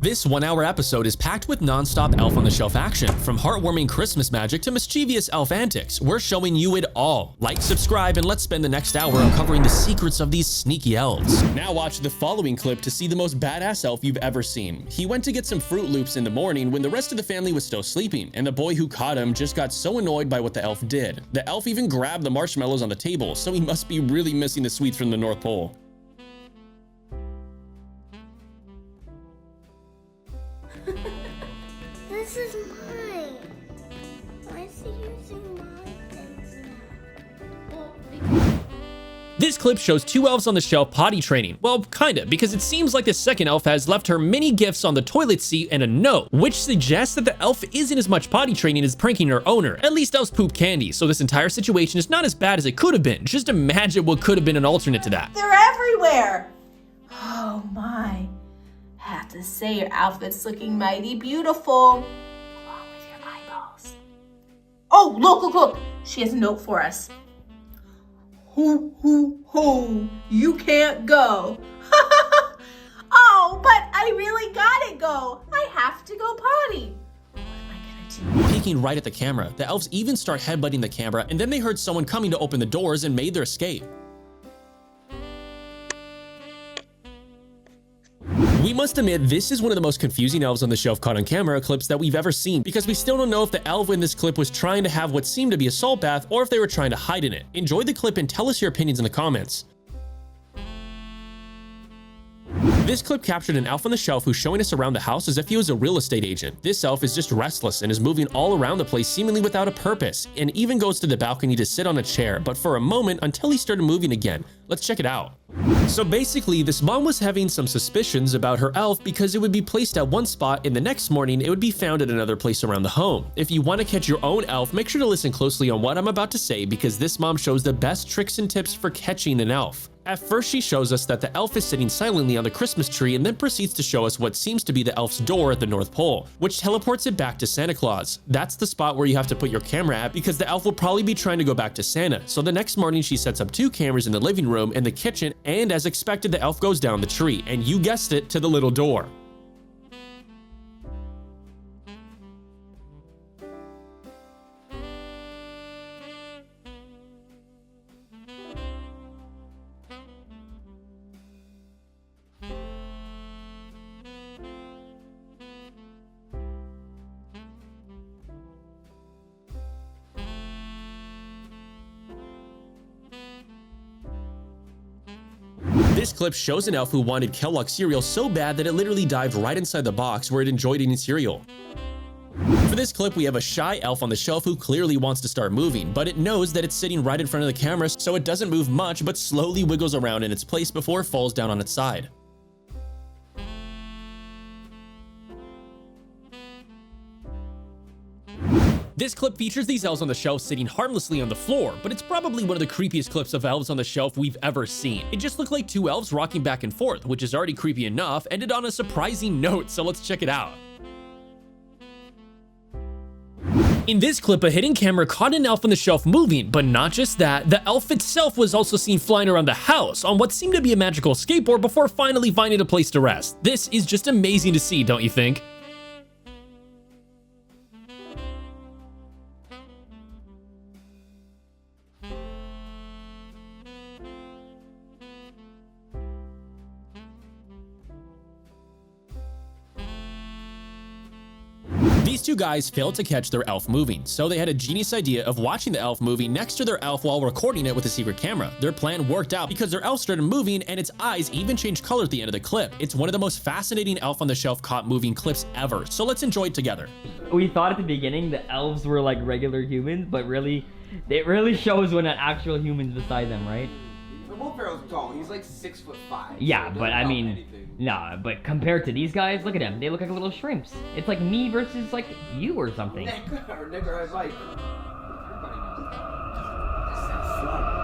This 1-hour episode is packed with non-stop Elf on the Shelf action. From heartwarming Christmas magic to mischievous elf antics, we're showing you it all. Like, subscribe, and let's spend the next hour uncovering the secrets of these sneaky elves. Now watch the following clip to see the most badass elf you've ever seen. He went to get some Fruit Loops in the morning when the rest of the family was still sleeping, and the boy who caught him just got so annoyed by what the elf did. The elf even grabbed the marshmallows on the table, so he must be really missing the sweets from the North Pole. This is mine. Why is he using my things now? This clip shows two elves on the shelf potty training. Well, kinda, because it seems like the second elf has left her mini gifts on the toilet seat and a note, which suggests that the elf isn't as much potty training as pranking her owner. At least elves poop candy, so this entire situation is not as bad as it could have been. Just imagine what could have been an alternate to that. They're everywhere. Oh my. Have to say your outfit's looking mighty beautiful. Along with your eyeballs. Oh, look. She has a note for us. Hoo, you can't go. Oh, but I really gotta go. I have to go potty. What am I gonna do? Peeking right at the camera, the elves even start headbutting the camera, and then they heard someone coming to open the doors and made their escape. We must admit, this is one of the most confusing elves on the shelf caught on camera clips that we've ever seen, because we still don't know if the elf in this clip was trying to have what seemed to be a salt bath or if they were trying to hide in it. Enjoy the clip and tell us your opinions in the comments. This clip captured an elf on the shelf who's showing us around the house as if he was a real estate agent. This elf is just restless and is moving all around the place seemingly without a purpose, and even goes to the balcony to sit on a chair, but for a moment until he started moving again. Let's check it out. So basically, this mom was having some suspicions about her elf because it would be placed at one spot and the next morning it would be found at another place around the home. If you want to catch your own elf, make sure to listen closely on what I'm about to say, because this mom shows the best tricks and tips for catching an elf. At first, she shows us that the elf is sitting silently on the Christmas tree and then proceeds to show us what seems to be the elf's door at the North Pole, which teleports it back to Santa Claus. That's the spot where you have to put your camera at, because the elf will probably be trying to go back to Santa. So the next morning, she sets up 2 cameras in the living room and the kitchen, and as expected, the elf goes down the tree, and you guessed it, to the little door. This clip shows an elf who wanted Kellogg's cereal so bad that it literally dived right inside the box where it enjoyed eating cereal. For this clip, we have a shy elf on the shelf who clearly wants to start moving, but it knows that it's sitting right in front of the camera, so it doesn't move much but slowly wiggles around in its place before it falls down on its side. This clip features these elves on the shelf sitting harmlessly on the floor, but it's probably one of the creepiest clips of elves on the shelf we've ever seen. It just looked like 2 elves rocking back and forth, which is already creepy enough, ended on a surprising note, so let's check it out. In this clip, a hidden camera caught an elf on the shelf moving, but not just that, the elf itself was also seen flying around the house on what seemed to be a magical skateboard before finally finding a place to rest. This is just amazing to see, don't you think? These 2 guys failed to catch their elf moving, so they had a genius idea of watching the elf moving next to their elf while recording it with a secret camera. Their plan worked out because their elf started moving and its eyes even changed color at the end of the clip. It's one of the most fascinating elf on the shelf caught moving clips ever, so let's enjoy it together. We thought at the beginning the elves were like regular humans, but really, it really shows when an actual human's beside them, right? Will Ferrell's tall. He's like 6'5". Yeah, so but I mean, nah, but compared to these guys, look at them. They look like little shrimps. It's like me versus like you or something. Nick or Mike.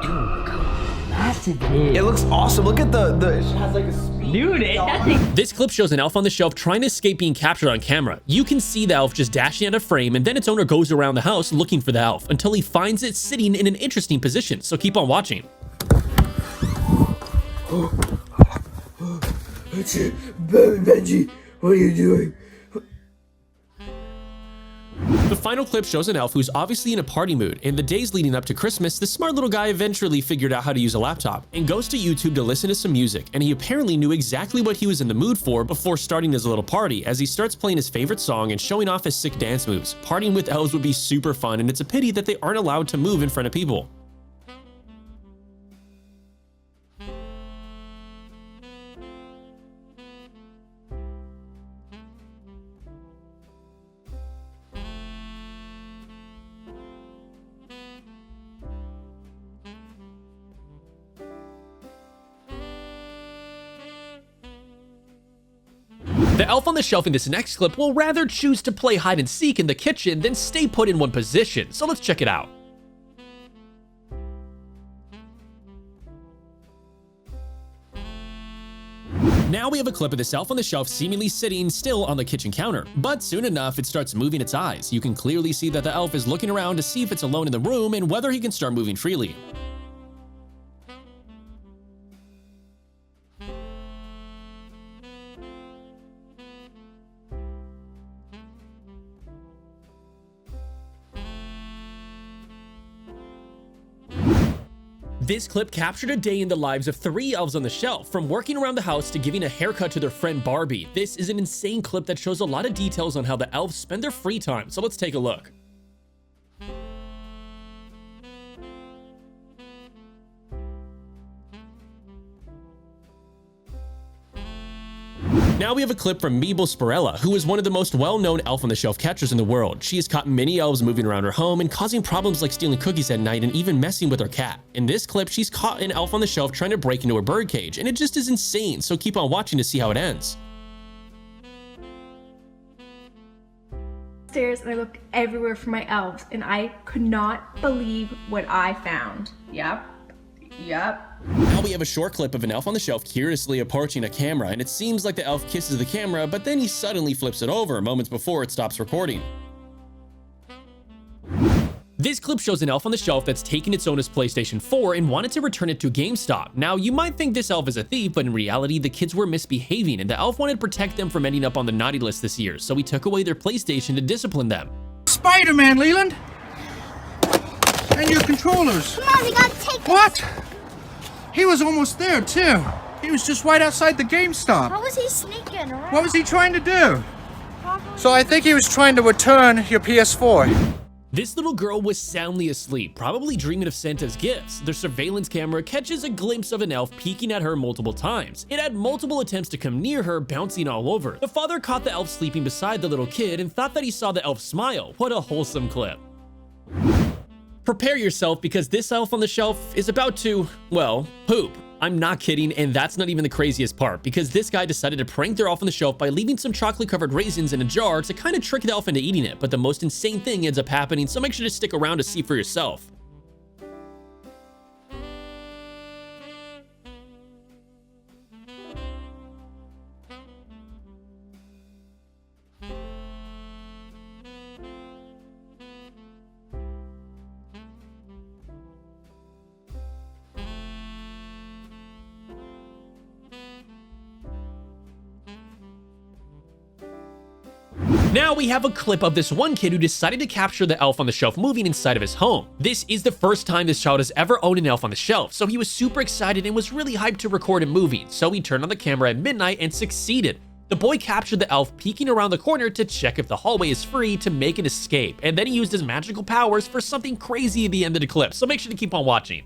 Dude, look how massive it is. It looks awesome. Look at the it has like a speed. Dude, that thing. This clip shows an elf on the shelf trying to escape being captured on camera. You can see the elf just dashing out of frame, and then its owner goes around the house looking for the elf until he finds it sitting in an interesting position, so keep on watching. Benji, What are you doing? The final clip shows an elf who's obviously in a party mood. In the days leading up to Christmas, the smart little guy eventually figured out how to use a laptop and goes to YouTube to listen to some music, and he apparently knew exactly what he was in the mood for before starting his little party, as he starts playing his favorite song and showing off his sick dance moves. Partying with elves would be super fun, and it's a pity that they aren't allowed to move in front of people. The elf on the shelf in this next clip will rather choose to play hide and seek in the kitchen than stay put in one position, so let's check it out. Now we have a clip of this elf on the shelf seemingly sitting still on the kitchen counter, but soon enough it starts moving its eyes. You can clearly see that the elf is looking around to see if it's alone in the room and whether he can start moving freely. This clip captured a day in the lives of 3 elves on the shelf, from working around the house to giving a haircut to their friend Barbie. This is an insane clip that shows a lot of details on how the elves spend their free time, so let's take a look. Now we have a clip from Meeble Spirella, who is one of the most well-known elf on the shelf catchers in the world. She has caught many elves moving around her home and causing problems like stealing cookies at night and even messing with her cat. In this clip, she's caught an elf on the shelf trying to break into her bird cage, and it just is insane, so keep on watching to see how it ends. Stairs and I looked everywhere for my elves and I could not believe what I found. Yep. Now we have a short clip of an elf on the shelf curiously approaching a camera, and it seems like the elf kisses the camera, but then he suddenly flips it over moments before it stops recording. This clip shows an elf on the shelf that's taken its owner's PlayStation 4 and wanted to return it to GameStop. Now, you might think this elf is a thief, but in reality, the kids were misbehaving, and the elf wanted to protect them from ending up on the naughty list this year, so he took away their PlayStation to discipline them. Spider-Man, Leland! And your controllers! Come on, we gotta take this. What? He was almost there, too. He was just right outside the GameStop. How was he sneaking around? What was he trying to do? So I think he was trying to return your PS4. This little girl was soundly asleep, probably dreaming of Santa's gifts. The surveillance camera catches a glimpse of an elf peeking at her multiple times. It had multiple attempts to come near her, bouncing all over. The father caught the elf sleeping beside the little kid and thought that he saw the elf smile. What a wholesome clip. Prepare yourself, because this elf on the shelf is about to, well, poop. I'm not kidding, and that's not even the craziest part, because this guy decided to prank their elf on the shelf by leaving some chocolate-covered raisins in a jar to kind of trick the elf into eating it, but the most insane thing ends up happening, so make sure to stick around to see for yourself. Now we have a clip of this one kid who decided to capture the elf on the shelf moving inside of his home. This is the first time this child has ever owned an elf on the shelf, so he was super excited and was really hyped to record him moving, so he turned on the camera at midnight and succeeded. The boy captured the elf peeking around the corner to check if the hallway is free to make an escape, and then he used his magical powers for something crazy at the end of the clip, so make sure to keep on watching.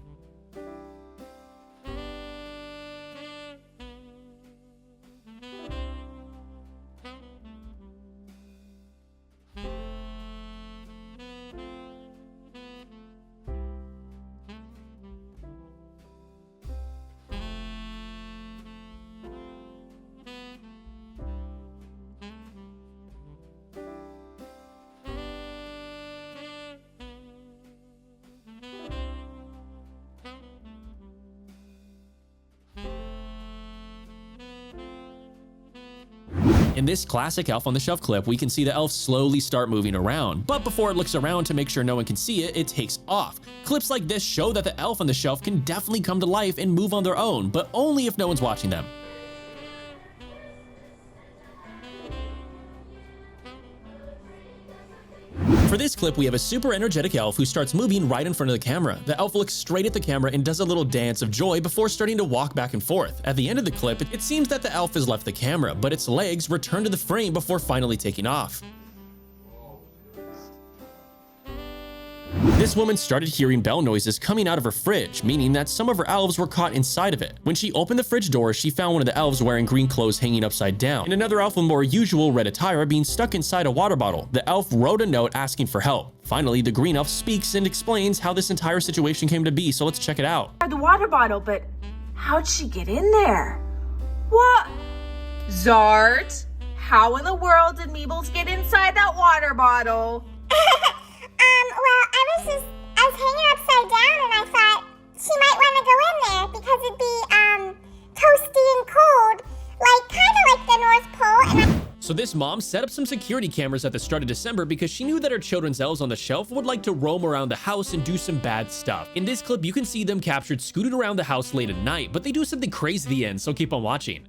In this classic elf on the shelf clip, we can see the elf slowly start moving around, but before it looks around to make sure no one can see it, it takes off. Clips like this show that the elf on the shelf can definitely come to life and move on their own, but only if no one's watching them. For this clip, we have a super energetic elf who starts moving right in front of the camera. The elf looks straight at the camera and does a little dance of joy before starting to walk back and forth. At the end of the clip, it seems that the elf has left the camera, but its legs return to the frame before finally taking off. This woman started hearing bell noises coming out of her fridge, meaning that some of her elves were caught inside of it. When she opened the fridge door, she found one of the elves wearing green clothes hanging upside down, and another elf with more usual red attire being stuck inside a water bottle. The elf wrote a note asking for help. Finally, the green elf speaks and explains how this entire situation came to be, so let's check it out. The water bottle, but how'd she get in there? What? Zart, how in the world did Meebles get inside that water bottle? Well, I was hanging upside down and I thought she might want to go in there because it'd be, toasty and cold, kind of like the North Pole, and So this mom set up some security cameras at the start of December because she knew that her children's elves on the shelf would like to roam around the house and do some bad stuff. In this clip, you can see them captured scooted around the house late at night, but they do something crazy at the end, so keep on watching.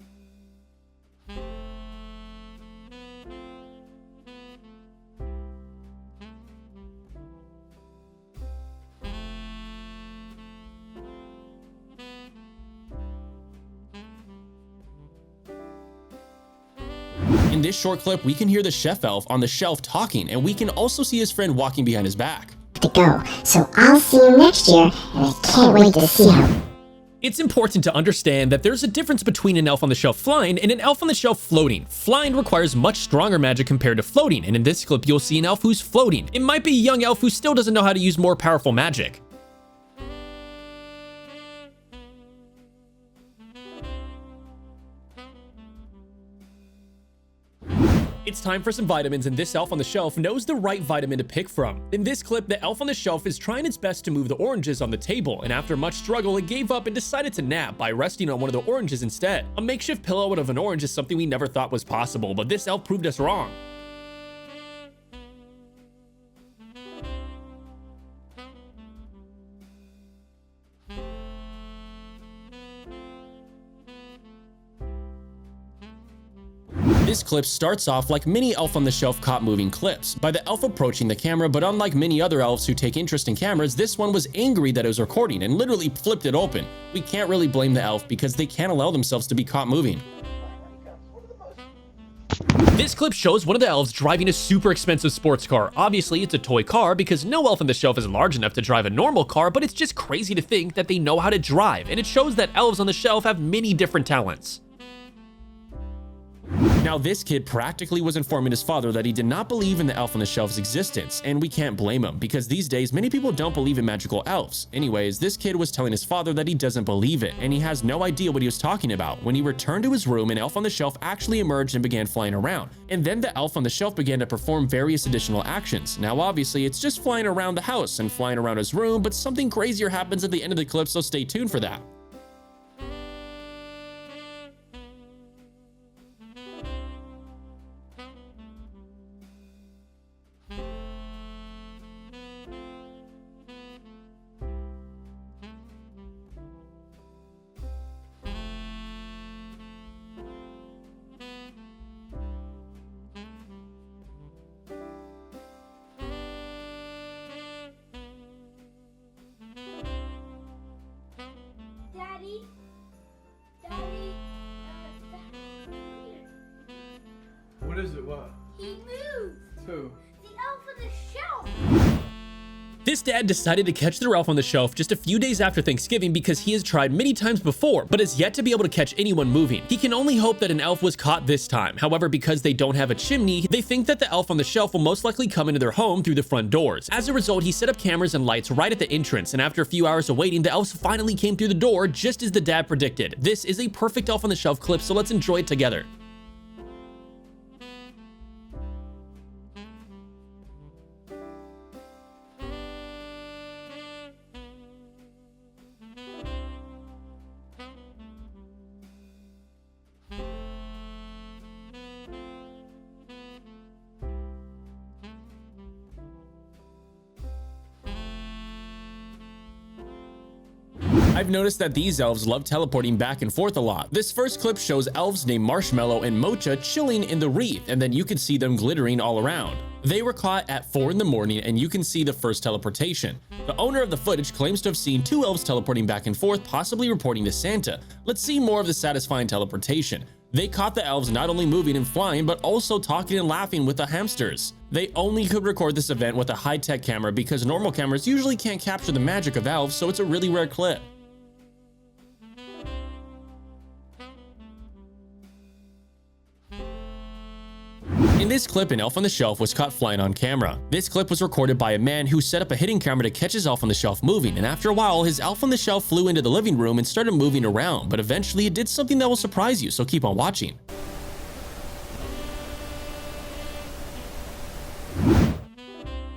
In this short clip, we can hear the chef elf on the shelf talking, and we can also see his friend walking behind his back. To go, so I'll see you next year, and I can't wait to see how. It's important to understand that there's a difference between an elf on the shelf flying and an elf on the shelf floating. Flying requires much stronger magic compared to floating, and in this clip you'll see an elf who's floating. It might be a young elf who still doesn't know how to use more powerful magic. It's time for some vitamins, and this elf on the shelf knows the right vitamin to pick from. In this clip, the elf on the shelf is trying its best to move the oranges on the table, and after much struggle, it gave up and decided to nap by resting on one of the oranges instead. A makeshift pillow out of an orange is something we never thought was possible, but this elf proved us wrong. This clip starts off like many elf on the shelf caught moving clips, by the elf approaching the camera, but unlike many other elves who take interest in cameras, this one was angry that it was recording and literally flipped it open. We can't really blame the elf because they can't allow themselves to be caught moving. This clip shows one of the elves driving a super expensive sports car. Obviously, it's a toy car because no elf on the shelf is large enough to drive a normal car, but it's just crazy to think that they know how to drive, and it shows that elves on the shelf have many different talents. Now, this kid practically was informing his father that he did not believe in the elf on the shelf's existence, and we can't blame him because these days many people don't believe in magical elves. Anyways, this kid was telling his father that he doesn't believe it, and he has no idea what he was talking about. When he returned to his room, an elf on the shelf actually emerged and began flying around, and then the elf on the shelf began to perform various additional actions. Now, obviously, it's just flying around the house and flying around his room, but something crazier happens at the end of the clip, so stay tuned for that. Daddy, What is it? What? he moved. Who? The elf on the shelf. This dad decided to catch the elf on the shelf just a few days after Thanksgiving because he has tried many times before, but has yet to be able to catch anyone moving. He can only hope that an elf was caught this time. However, because they don't have a chimney, they think that the elf on the shelf will most likely come into their home through the front doors. As a result, he set up cameras and lights right at the entrance, and after a few hours of waiting, the elves finally came through the door just as the dad predicted. This is a perfect elf on the shelf clip, so let's enjoy it together. I I've noticed that these elves love teleporting back and forth a lot. This first clip shows elves named Marshmallow and Mocha chilling in the wreath, and then you can see them glittering all around. They were caught at 4 in the morning, and you can see the first teleportation. The owner of the footage claims to have seen 2 elves teleporting back and forth, possibly reporting to Santa. Let's see more of the satisfying teleportation. They caught the elves not only moving and flying, but also talking and laughing with the hamsters. They only could record this event with a high-tech camera because normal cameras usually can't capture the magic of elves, so it's a really rare clip. In this clip, an elf on the shelf was caught flying on camera. This clip was recorded by a man who set up a hidden camera to catch his elf on the shelf moving, and after a while, his elf on the shelf flew into the living room and started moving around, but eventually it did something that will surprise you, so keep on watching.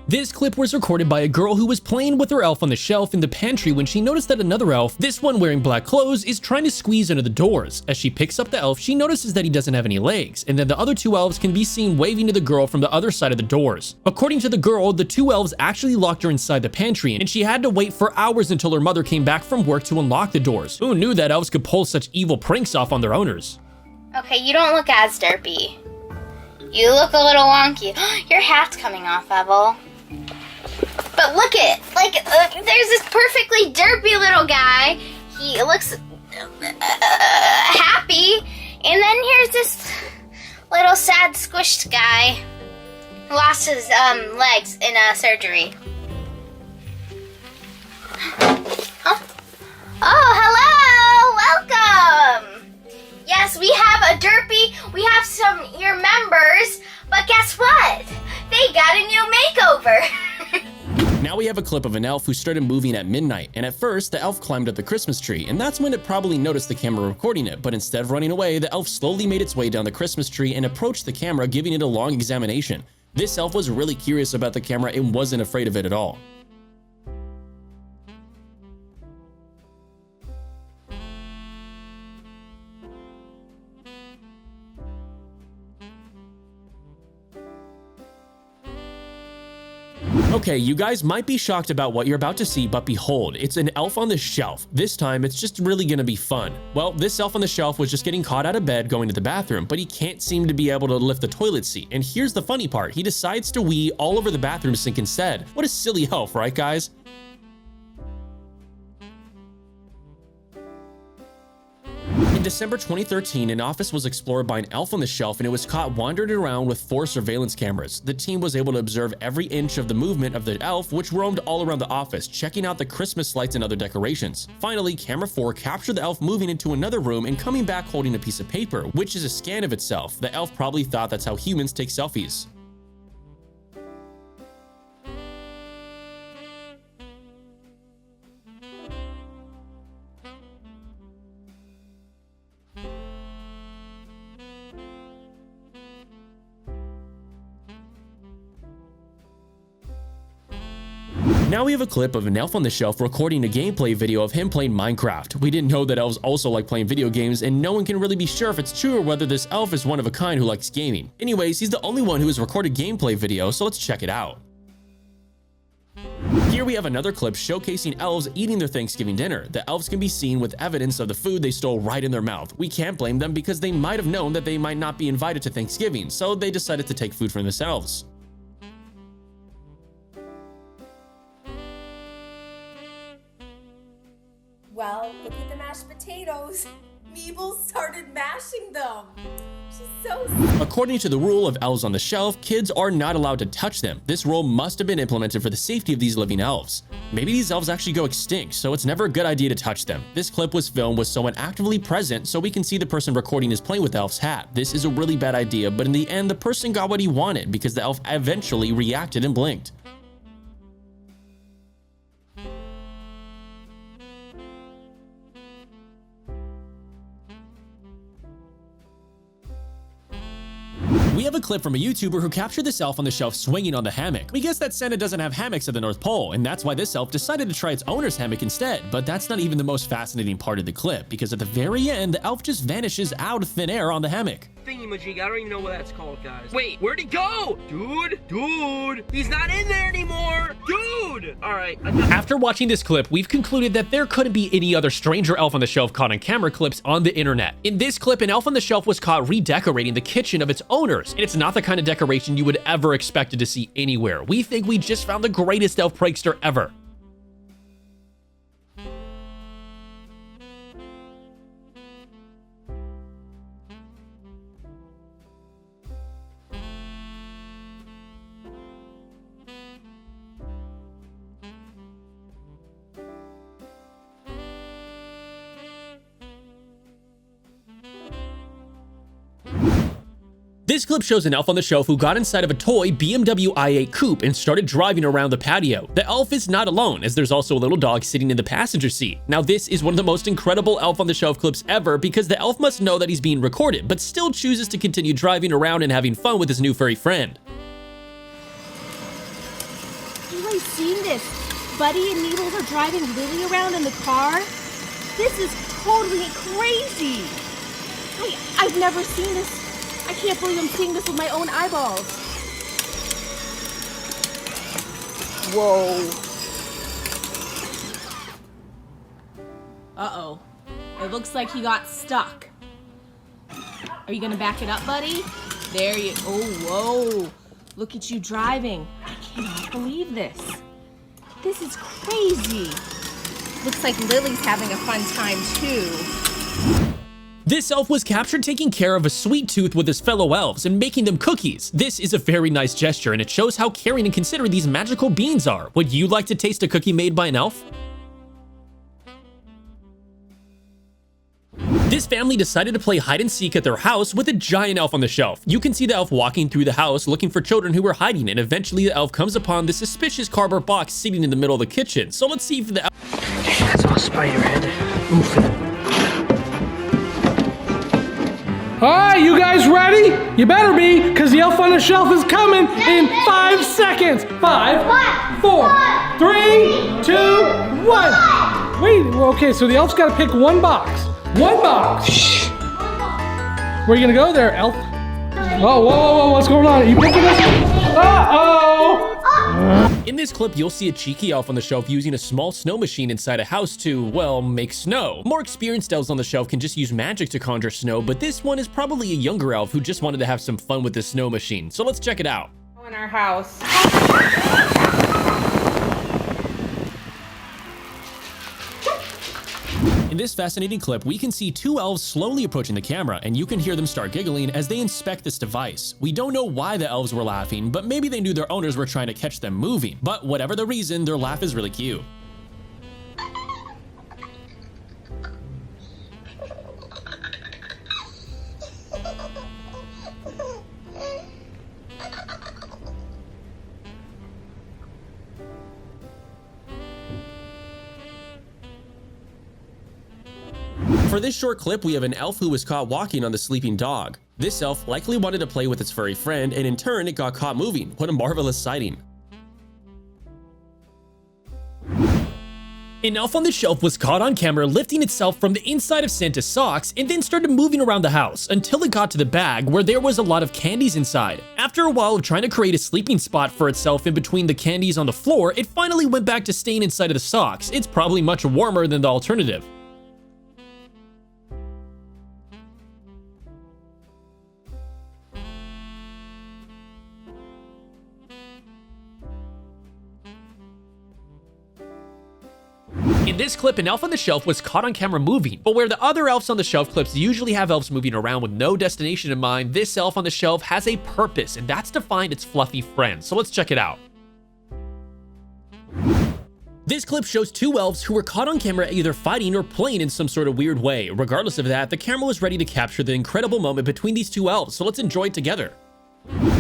This clip was recorded by a girl who was playing with her elf on the shelf in the pantry when she noticed that another elf, this one wearing black clothes, is trying to squeeze under the doors. As she picks up the elf, she notices that he doesn't have any legs, and then the other 2 elves can be seen waving to the girl from the other side of the doors. According to the girl, the 2 elves actually locked her inside the pantry, and she had to wait for hours until her mother came back from work to unlock the doors. Who knew that elves could pull such evil pranks off on their owners? Okay, you don't look as derpy. You look a little wonky. Your hat's coming off, Evel. But look at, there's this perfectly derpy little guy. He looks happy. And then here's this little sad squished guy who lost his legs in surgery. Huh? Oh, hello! Welcome! Yes, we have a derpy. We have your members. But guess what? They got a new makeover. Now we have a clip of an elf who started moving at midnight, and at first the elf climbed up the Christmas tree, and that's when it probably noticed the camera recording it, but instead of running away, the elf slowly made its way down the Christmas tree and approached the camera, giving it a long examination. This elf was really curious about the camera and wasn't afraid of it at all. Okay, you guys might be shocked about what you're about to see, but behold, it's an elf on the shelf. This time, it's just really gonna be fun. Well, this elf on the shelf was just getting caught out of bed going to the bathroom, but he can't seem to be able to lift the toilet seat. And here's the funny part, he decides to wee all over the bathroom sink instead. What a silly elf, right guys? In December 2013, an office was explored by an elf on the shelf and it was caught wandering around with 4 surveillance cameras. The team was able to observe every inch of the movement of the elf, which roamed all around the office, checking out the Christmas lights and other decorations. Finally, camera 4 captured the elf moving into another room and coming back holding a piece of paper, which is a scan of itself. The elf probably thought that's how humans take selfies. Now we have a clip of an elf on the shelf recording a gameplay video of him playing Minecraft. We didn't know that elves also like playing video games, and no one can really be sure if it's true or whether this elf is one of a kind who likes gaming. Anyways, he's the only one who has recorded gameplay video, so let's check it out. Here we have another clip showcasing elves eating their Thanksgiving dinner. The elves can be seen with evidence of the food they stole right in their mouth. We can't blame them because they might have known that they might not be invited to Thanksgiving, so they decided to take food for themselves. Well, look at the mashed potatoes. Meeble started mashing them. She's so sick. According to the rule of elves on the shelf, kids are not allowed to touch them. This rule must have been implemented for the safety of these living elves. Maybe these elves actually go extinct, so it's never a good idea to touch them. This clip was filmed with someone actively present, so we can see the person recording is playing with the elf's hat. This is a really bad idea, but in the end, the person got what he wanted because the elf eventually reacted and blinked. We have a clip from a YouTuber who captured this elf on the shelf swinging on the hammock. We guess that Santa doesn't have hammocks at the North Pole, and that's why this elf decided to try its owner's hammock instead. But that's not even the most fascinating part of the clip, because at the very end, the elf just vanishes out of thin air on the hammock. thingamajig. I don't even know what that's called, guys. Wait, where'd he go? Dude, he's not in there anymore. Dude. All right. After watching this clip, we've concluded that there couldn't be any other stranger elf on the shelf caught on camera clips on the internet. In this clip, an elf on the shelf was caught redecorating the kitchen of its owners, and it's not the kind of decoration you would ever expect to see anywhere. We think we just found the greatest elf prankster ever. This clip shows an elf on the shelf who got inside of a toy BMW i8 coupe and started driving around the patio. The elf is not alone, as there's also a little dog sitting in the passenger seat. Now this is one of the most incredible elf on the shelf clips ever because the elf must know that he's being recorded, but still chooses to continue driving around and having fun with his new furry friend. You guys seen this? Buddy and Needles are driving Lily around in the car? This is totally crazy! I've never seen this. I can't believe I'm seeing this with my own eyeballs. Whoa. Uh-oh. It looks like he got stuck. Are you gonna back it up, buddy? There you... Oh, whoa. Look at you driving. I cannot believe this. This is crazy. Looks like Lily's having a fun time, too. This elf was captured taking care of a sweet tooth with his fellow elves and making them cookies. This is a very nice gesture, and it shows how caring and considerate these magical beings are. Would you like to taste a cookie made by an elf? This family decided to play hide and seek at their house with a giant elf on the shelf. You can see the elf walking through the house looking for children who were hiding, and eventually the elf comes upon the suspicious cardboard box sitting in the middle of the kitchen. So let's see if the elf... That's all Spiderhead. Oof. Alright, you guys ready? You better be, because the elf on the shelf is coming in 5 seconds. 5, 4, 3, 2, 1. Wait, okay, so the elf's got to pick one box. One box. Shh. Where are you going to go there, elf? Whoa, what's going on? Are you picking this? Uh-oh! In this clip, you'll see a cheeky elf on the shelf using a small snow machine inside a house to, well, make snow. More experienced elves on the shelf can just use magic to conjure snow, but this one is probably a younger elf who just wanted to have some fun with this snow machine. So let's check it out. In our house. In this fascinating clip, we can see two elves slowly approaching the camera, and you can hear them start giggling as they inspect this device. We don't know why the elves were laughing, but maybe they knew their owners were trying to catch them moving. But whatever the reason, their laugh is really cute. For this short clip, we have an elf who was caught walking on the sleeping dog. This elf likely wanted to play with its furry friend, and in turn, it got caught moving. What a marvelous sighting. An elf on the shelf was caught on camera lifting itself from the inside of Santa's socks and then started moving around the house until it got to the bag where there was a lot of candies inside. After a while of trying to create a sleeping spot for itself in between the candies on the floor, it finally went back to staying inside of the socks. It's probably much warmer than the alternative. In this clip, an elf on the shelf was caught on camera moving, but where the other elves on the shelf clips usually have elves moving around with no destination in mind, this elf on the shelf has a purpose, and that's to find its fluffy friend. So let's check it out. This clip shows two elves who were caught on camera either fighting or playing in some sort of weird way. Regardless of that, the camera was ready to capture the incredible moment between these two elves, so let's enjoy it together.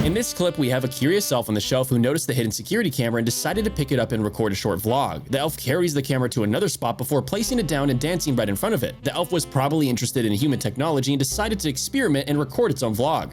In this clip, we have a curious elf on the shelf who noticed the hidden security camera and decided to pick it up and record a short vlog. The elf carries the camera to another spot before placing it down and dancing right in front of it. The elf was probably interested in human technology and decided to experiment and record its own vlog.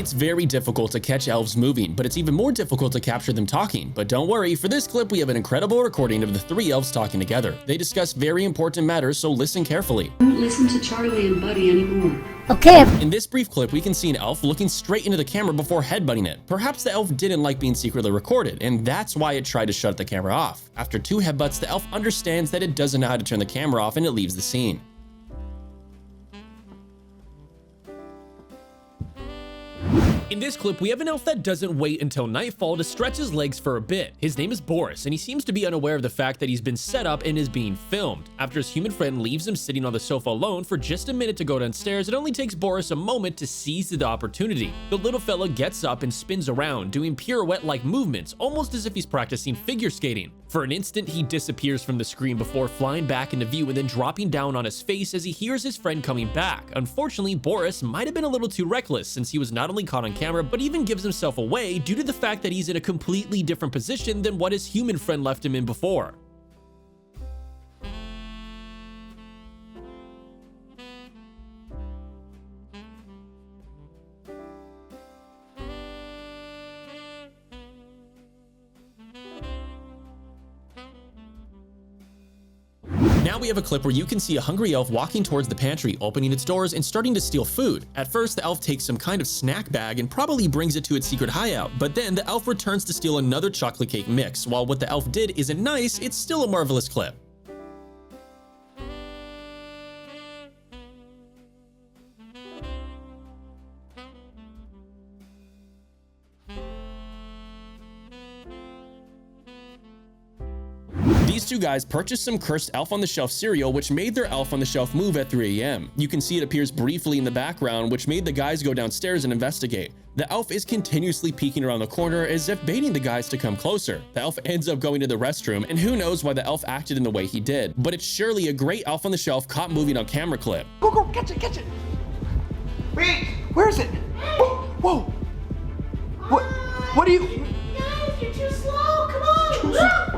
It's very difficult to catch elves moving, but it's even more difficult to capture them talking. But don't worry, for this clip we have an incredible recording of the 3 elves talking together. They discuss very important matters, so listen carefully. Don't listen to Charlie and Buddy anymore. Okay. In this brief clip, we can see an elf looking straight into the camera before headbutting it. Perhaps the elf didn't like being secretly recorded, and that's why it tried to shut the camera off. After 2 headbutts, the elf understands that it doesn't know how to turn the camera off and it leaves the scene. In this clip, we have an elf that doesn't wait until nightfall to stretch his legs for a bit. His name is Boris, and he seems to be unaware of the fact that he's been set up and is being filmed. After his human friend leaves him sitting on the sofa alone for just a minute to go downstairs, it only takes Boris a moment to seize the opportunity. The little fella gets up and spins around, doing pirouette-like movements, almost as if he's practicing figure skating. For an instant, he disappears from the screen before flying back into view and then dropping down on his face as he hears his friend coming back. Unfortunately, Boris might have been a little too reckless since he was not only caught on camera, but even gives himself away due to the fact that he's in a completely different position than what his human friend left him in before. Now we have a clip where you can see a hungry elf walking towards the pantry, opening its doors and starting to steal food. At first, the elf takes some kind of snack bag and probably brings it to its secret hideout, but then the elf returns to steal another chocolate cake mix. While what the elf did isn't nice, it's still a marvelous clip. These 2 guys purchased some cursed Elf on the Shelf cereal, which made their Elf on the Shelf move at 3 a.m. You can see it appears briefly in the background, which made the guys go downstairs and investigate. The elf is continuously peeking around the corner as if baiting the guys to come closer. The elf ends up going to the restroom, and who knows why the elf acted in the way he did. But it's surely a great Elf on the Shelf caught moving on camera clip. Go, go, catch it, catch it. Wait, where is it? Whoa, whoa. What are you? Guys, you're too slow. Come on.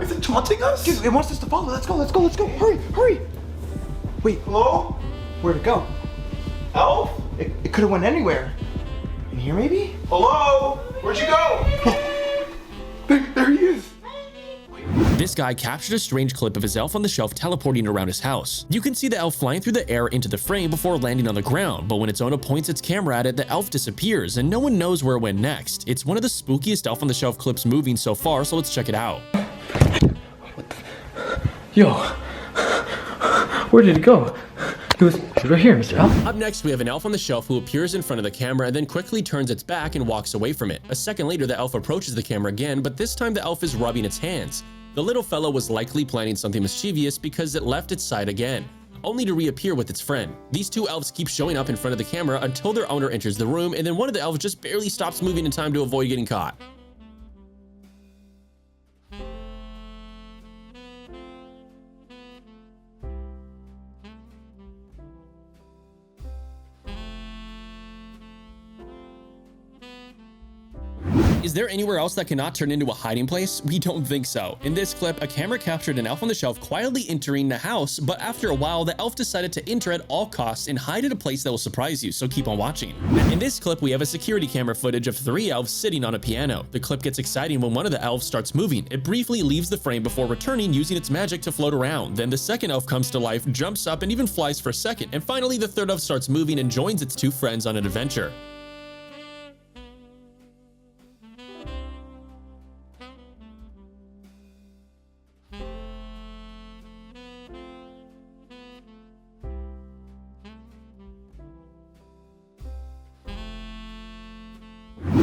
Is it taunting us? Dude, it wants us to follow. Let's go, let's go, let's go. Hurry, hurry. Wait, hello? Where'd it go? Elf? It could have went anywhere. In here, maybe? Hello? Where'd you go? there he is. This guy captured a strange clip of his Elf on the Shelf teleporting around his house. You can see the elf flying through the air into the frame before landing on the ground, but when its owner points its camera at it, the elf disappears and no one knows where it went next. It's one of the spookiest Elf on the Shelf clips moving so far, so let's check it out. Yo, where did it go? It was right here, Mr. Elf. Up next, we have an Elf on the Shelf who appears in front of the camera and then quickly turns its back and walks away from it. A second later, the elf approaches the camera again, but this time the elf is rubbing its hands. The little fellow was likely planning something mischievous because it left its side again, only to reappear with its friend. These 2 elves keep showing up in front of the camera until their owner enters the room, and then one of the elves just barely stops moving in time to avoid getting caught. Is there anywhere else that cannot turn into a hiding place? We don't think so. In this clip, a camera captured an elf on the shelf quietly entering the house, but after a while, the elf decided to enter at all costs and hide at a place that will surprise you, so keep on watching. In this clip, we have a security camera footage of 3 elves sitting on a piano. The clip gets exciting when one of the elves starts moving. It briefly leaves the frame before returning, using its magic to float around. Then the second elf comes to life, jumps up, and even flies for a second. And finally, the third elf starts moving and joins its 2 friends on an adventure.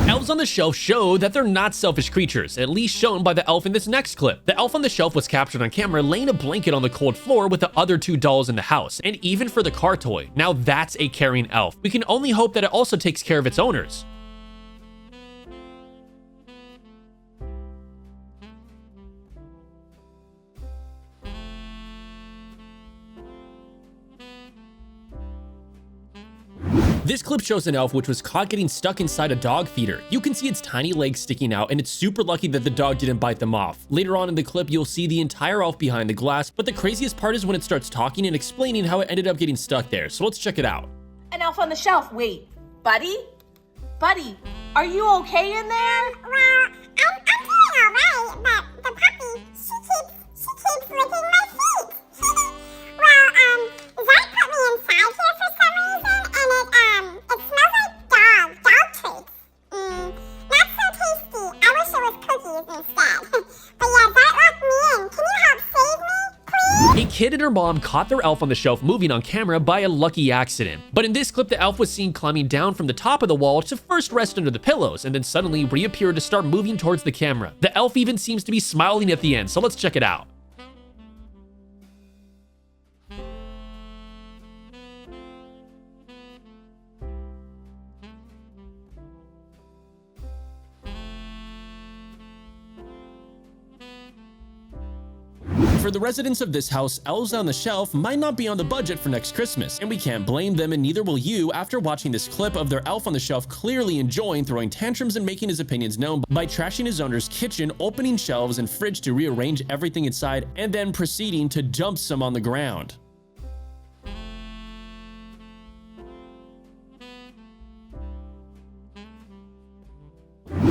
Elves on the Shelf show that they're not selfish creatures, at least shown by the elf in this next clip. The elf on the shelf was captured on camera laying a blanket on the cold floor with the other 2 dolls in the house, and even for the car toy. Now that's a caring elf. We can only hope that it also takes care of its owners. This clip shows an elf which was caught getting stuck inside a dog feeder. You can see its tiny legs sticking out, and it's super lucky that the dog didn't bite them off. Later on in the clip, you'll see the entire elf behind the glass, but the craziest part is when it starts talking and explaining how it ended up getting stuck there. So let's check it out. An elf on the shelf. Wait, Buddy? Buddy, are you okay in there? Well, I'm doing alright, but the puppy, she keeps licking my feet. Well, Zach put me inside here for some reason, and it smells like dog treats. Not so tasty. I wish it was cookies instead. But yeah, Zach locked me in. Can you help save me, please? A kid and her mom caught their elf on the shelf moving on camera by a lucky accident. But in this clip, the elf was seen climbing down from the top of the wall to first rest under the pillows and then suddenly reappear to start moving towards the camera. The elf even seems to be smiling at the end, so let's check it out. For the residents of this house, Elves on the Shelf might not be on the budget for next Christmas, and we can't blame them, and neither will you after watching this clip of their Elf on the Shelf clearly enjoying throwing tantrums and making his opinions known by trashing his owner's kitchen, opening shelves and fridge to rearrange everything inside, and then proceeding to dump some on the ground.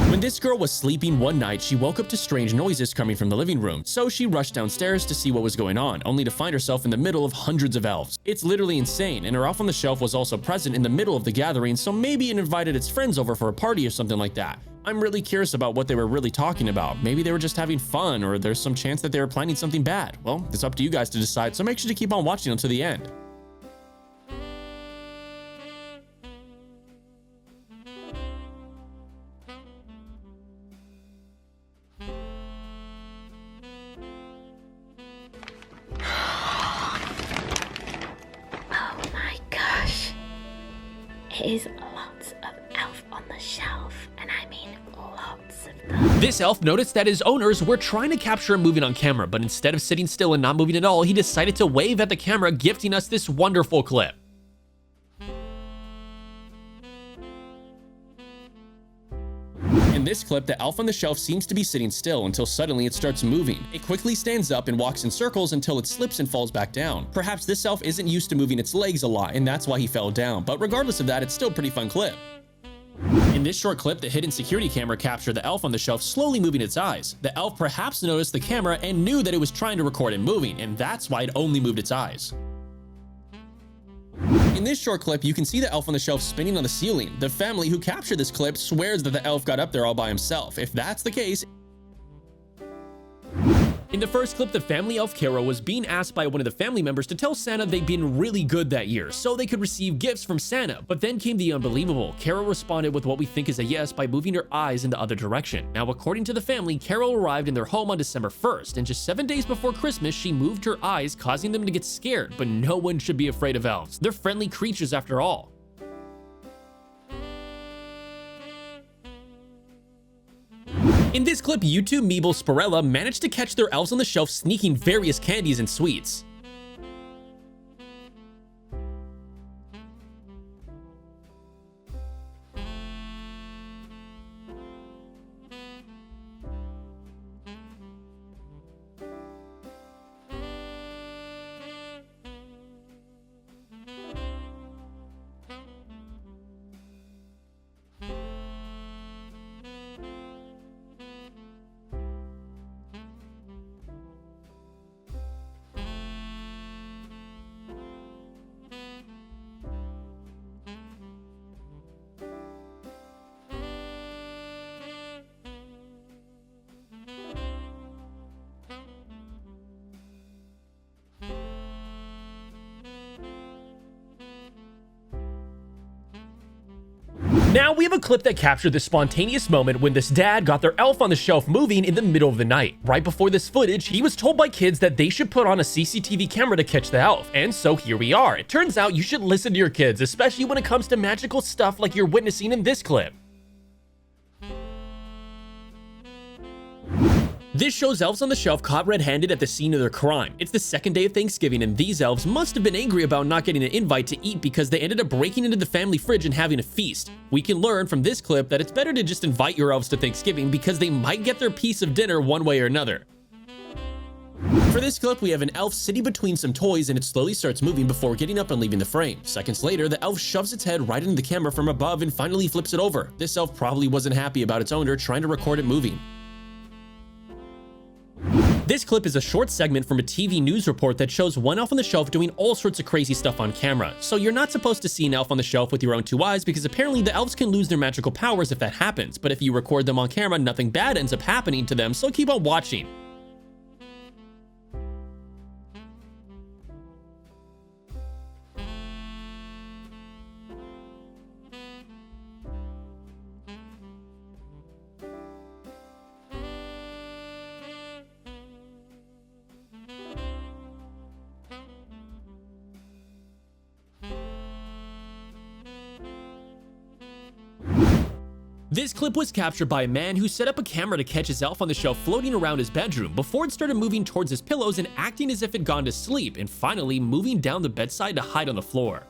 When this girl was sleeping one night, she woke up to strange noises coming from the living room, so she rushed downstairs to see what was going on, only to find herself in the middle of hundreds of elves. It's literally insane, and her Elf on the Shelf was also present in the middle of the gathering, so maybe it invited its friends over for a party or something like that. I'm really curious about what they were really talking about. Maybe they were just having fun, or there's some chance that they were planning something bad. Well, it's up to you guys to decide, so make sure to keep on watching until the end. Is lots of Elf on the Shelf, and I mean lots of them. This elf noticed that his owners were trying to capture him moving on camera, but instead of sitting still and not moving at all, he decided to wave at the camera, gifting us this wonderful clip. In this clip, the Elf on the Shelf seems to be sitting still until suddenly it starts moving. It quickly stands up and walks in circles until it slips and falls back down. Perhaps this elf isn't used to moving its legs a lot, and that's why he fell down, but regardless of that, it's still a pretty fun clip. In this short clip, the hidden security camera captured the Elf on the Shelf slowly moving its eyes. The elf perhaps noticed the camera and knew that it was trying to record it moving, and that's why it only moved its eyes. In this short clip, you can see the Elf on the Shelf spinning on the ceiling. The family who captured this clip swears that the elf got up there all by himself. If that's the case, in the first clip, the family elf Carol was being asked by one of the family members to tell Santa they'd been really good that year, so they could receive gifts from Santa. But then came the unbelievable. Carol responded with what we think is a yes by moving her eyes in the other direction. Now, according to the family, Carol arrived in their home on December 1st, and just 7 days before Christmas, she moved her eyes, causing them to get scared. But no one should be afraid of elves. They're friendly creatures after all. In this clip, YouTube Meeble Spirella managed to catch their Elves on the Shelf sneaking various candies and sweets. Now we have a clip that captured the spontaneous moment when this dad got their Elf on the Shelf moving in the middle of the night. Right before this footage, he was told by kids that they should put on a CCTV camera to catch the elf, and so here we are. It turns out you should listen to your kids, especially when it comes to magical stuff like you're witnessing in this clip. This shows elves on the shelf caught red-handed at the scene of their crime. It's the second day of Thanksgiving, and these elves must have been angry about not getting an invite to eat because they ended up breaking into the family fridge and having a feast. We can learn from this clip that it's better to just invite your elves to Thanksgiving because they might get their piece of dinner one way or another. For For this clip, we have an elf sitting between some toys and it slowly starts moving before getting up and leaving the frame. Seconds later, the elf shoves its head right into the camera from above and finally flips it over. This elf probably wasn't happy about its owner trying to record it moving. This clip is a short segment from a TV news report that shows one elf on the shelf doing all sorts of crazy stuff on camera. So you're not supposed to see an elf on the shelf with your own two eyes because apparently the elves can lose their magical powers if that happens. But if you record them on camera, nothing bad ends up happening to them, so keep on watching. This clip was captured by a man who set up a camera to catch his elf on the shelf floating around his bedroom before it started moving towards his pillows and acting as if it had gone to sleep, and finally moving down the bedside to hide on the floor.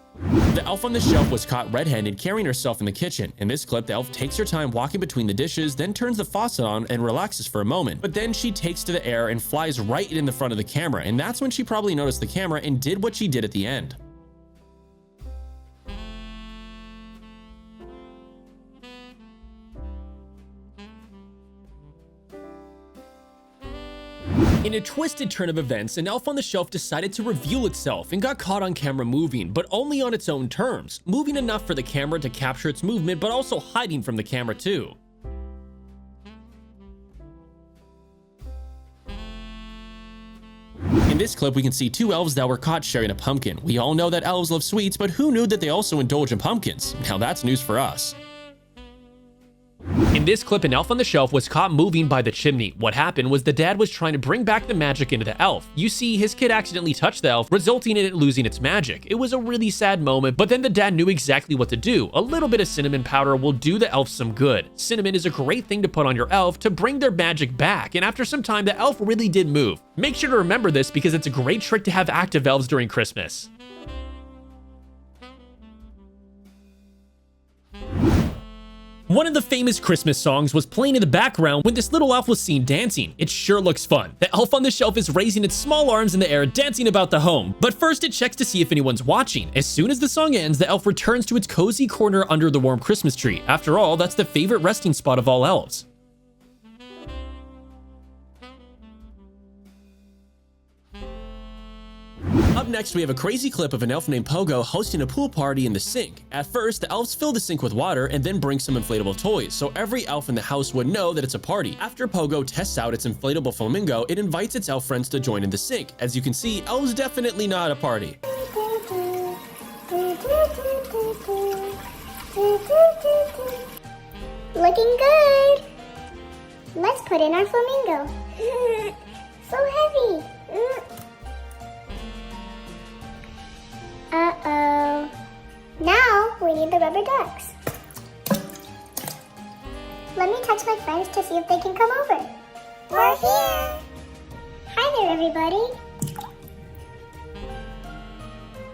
The elf on the shelf was caught red-handed carrying herself in the kitchen. In this clip, the elf takes her time walking between the dishes, then turns the faucet on and relaxes for a moment. But then she takes to the air and flies right in the front of the camera, and that's when she probably noticed the camera and did what she did at the end. In a twisted turn of events, an elf on the shelf decided to reveal itself and got caught on camera moving, but only on its own terms, moving enough for the camera to capture its movement, but also hiding from the camera too. In this clip, we can see two elves that were caught sharing a pumpkin. We all know that elves love sweets, but who knew that they also indulge in pumpkins? Now that's news for us. In this clip, an elf on the shelf was caught moving by the chimney. What happened was the dad was trying to bring back the magic into the elf. You see, his kid accidentally touched the elf, resulting in it losing its magic. It was a really sad moment, but then the dad knew exactly what to do. A little bit of cinnamon powder will do the elf some good. Cinnamon is a great thing to put on your elf to bring their magic back, and after some time, the elf really did move. Make sure to remember this because it's a great trick to have active elves during Christmas. One of the famous Christmas songs was playing in the background when this little elf was seen dancing. It sure looks fun. The elf on the shelf is raising its small arms in the air, dancing about the home. But first it checks to see if anyone's watching. As soon as the song ends, the elf returns to its cozy corner under the warm Christmas tree. After all, that's the favorite resting spot of all elves. Up next, we have a crazy clip of an elf named Pogo hosting a pool party in the sink. At first, the elves fill the sink with water and then bring some inflatable toys, so every elf in the house would know that it's a party. After Pogo tests out its inflatable flamingo, it invites its elf friends to join in the sink. As you can see, elves definitely not a party. Looking good. Let's put in our flamingo. So heavy. Uh-oh. Now we need the rubber ducks. Let me touch my friends to see if they can come over. We're here. Hi there, everybody.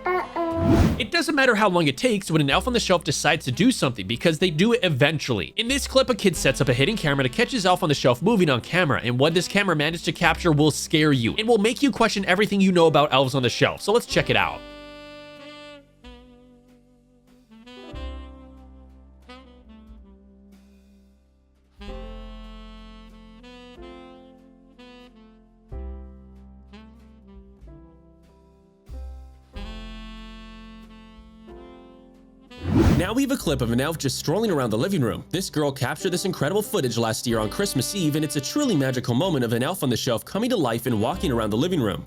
Uh-oh. It doesn't matter how long it takes when an elf on the shelf decides to do something because they do it eventually. In this clip, a kid sets up a hidden camera to catch his elf on the shelf moving on camera, and what this camera managed to capture will scare you. It will make you question everything you know about elves on the shelf, so let's check it out. Now we have a clip of an elf just strolling around the living room. This girl captured this incredible footage last year on Christmas Eve, and it's a truly magical moment of an elf on the shelf coming to life and walking around the living room.